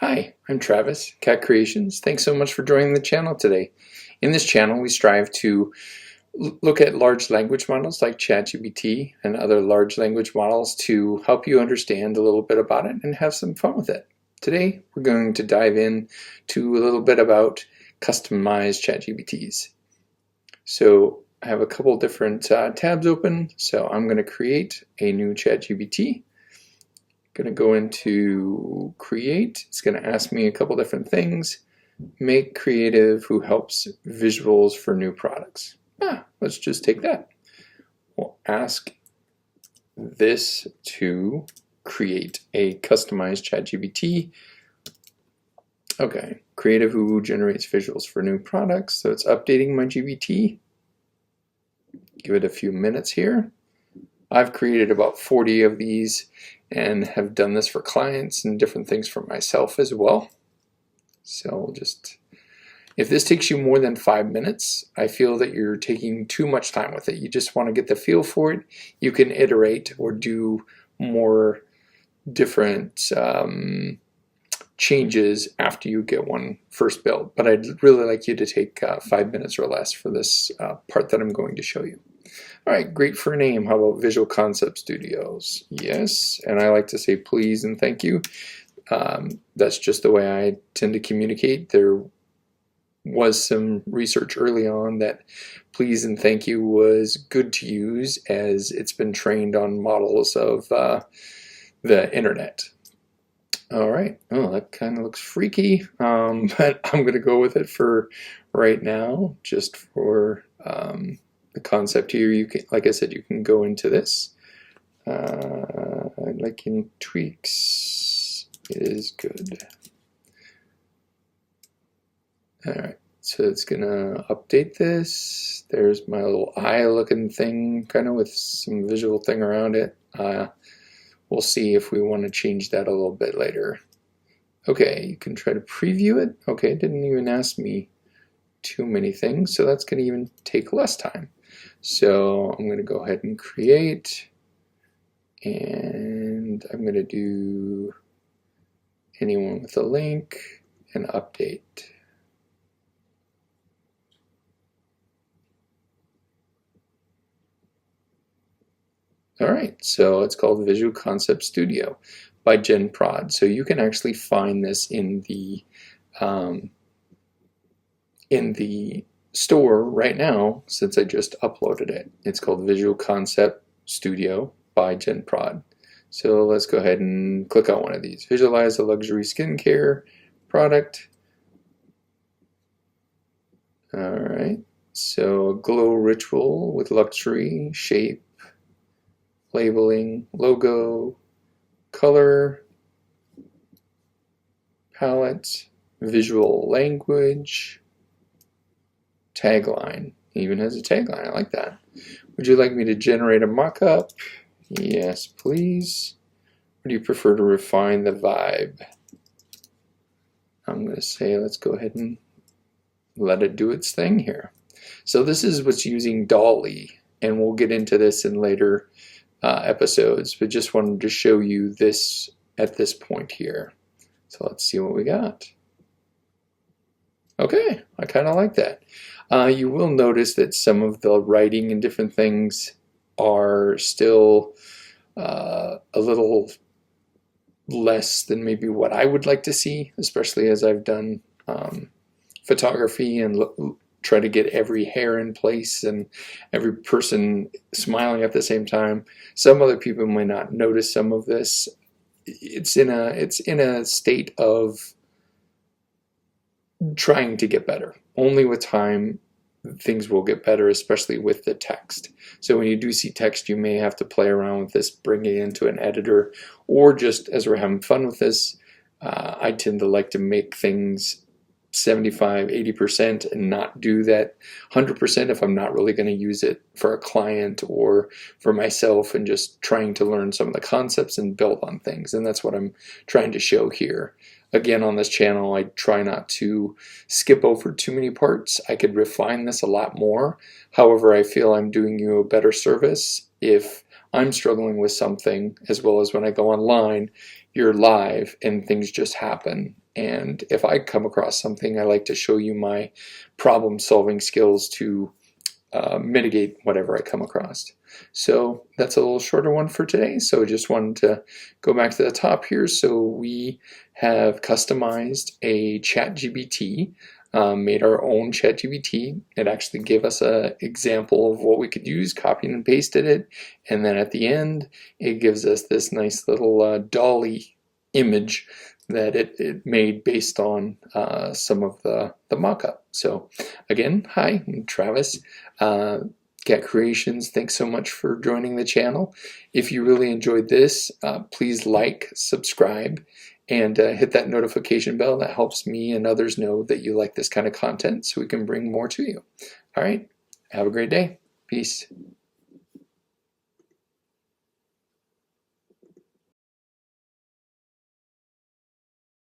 Hi, I'm Travis, Cat Creations. Thanks so much for joining the channel today. In this channel, we strive to look at large language models like ChatGPT and other large language models to help you understand a little bit about it and have some fun with it. Today, we're going to dive in to a little bit about customized ChatGPTs. So I have a couple different tabs open. So I'm going to create a new ChatGPT. Going to go into create. It's going to ask me a couple different things. Make creative who helps visuals for new products. Let's just take that. We'll ask this to create a customized ChatGPT. Okay, creative who generates visuals for new products. So it's updating my GPT. Give it a few minutes here. I've created about 40 of these and have done this for clients and different things for myself as well. So if this takes you more than 5 minutes, I feel that you're taking too much time with it. You just want to get the feel for it. You can iterate or do more different changes after you get one first built. But I'd really like you to take 5 minutes or less for this part that I'm going to show you. All right, great for a name. How about Visual Concept Studios? Yes, and I like to say please and thank you. That's just the way I tend to communicate. There was some research early on that please and thank you was good to use as it's been trained on models of the internet. All right, oh, that kind of looks freaky, but I'm going to go with it for right now, just for the concept here. You can, like I said, you can go into this. Like in tweaks is good. All right, so it's gonna update this. There's my little eye looking thing, kind of with some visual thing around it. We'll see if we want to change that a little bit later. Okay, you can try to preview it. Okay, it didn't even ask me too many things, so that's gonna even take less time. So I'm going to go ahead and create, and I'm going to do anyone with a link and update. All right, so it's called Visual Concept Studio by GenProd. So you can actually find this in the store right now, since I just uploaded it. It's called Visual Concept Studio by GenProd. So let's go ahead and click on one of these. Visualize a luxury skincare product. All right, so glow ritual with luxury, shape, labeling, logo, color, palette, visual language, tagline. It even has a tagline. I like that. Would you like me to generate a mock-up? Yes, please. Or do you prefer to refine the vibe? I'm going to say let's go ahead and let it do its thing here. So this is what's using DALL-E, and we'll get into this in later episodes, but just wanted to show you this at this point here. So let's see what we got. Okay, I kind of like that. You will notice that some of the writing and different things are still a little less than maybe what I would like to see, especially as I've done photography and try to get every hair in place and every person smiling at the same time. Some other people may not notice some of this. It's in a state of trying to get better. Only with time things will get better, especially with the text. So when you do see text, you may have to play around with this, bring it into an editor, or just as we're having fun with this, I tend to like to make things 75, 80% and not do that 100% if I'm not really going to use it for a client or for myself, and just trying to learn some of the concepts and build on things. And that's what I'm trying to show here. Again, on this channel, I try not to skip over too many parts. I could refine this a lot more. However, I feel I'm doing you a better service if I'm struggling with something, as well as when I go online, you're live and things just happen And if I come across something, I like to show you my problem-solving skills to mitigate whatever I come across. So that's a little shorter one for today. So just wanted to go back to the top here. So we have customized a ChatGPT, made our own ChatGPT. It actually gave us an example of what we could use, copied and pasted it. And then at the end, it gives us this nice little dolly image that it made based on some of the mock-up. So again, hi, I'm Travis. Cat Creations, thanks so much for joining the channel. If you really enjoyed this, please like, subscribe, and hit that notification bell. That helps me and others know that you like this kind of content so we can bring more to you. All right, have a great day. Peace.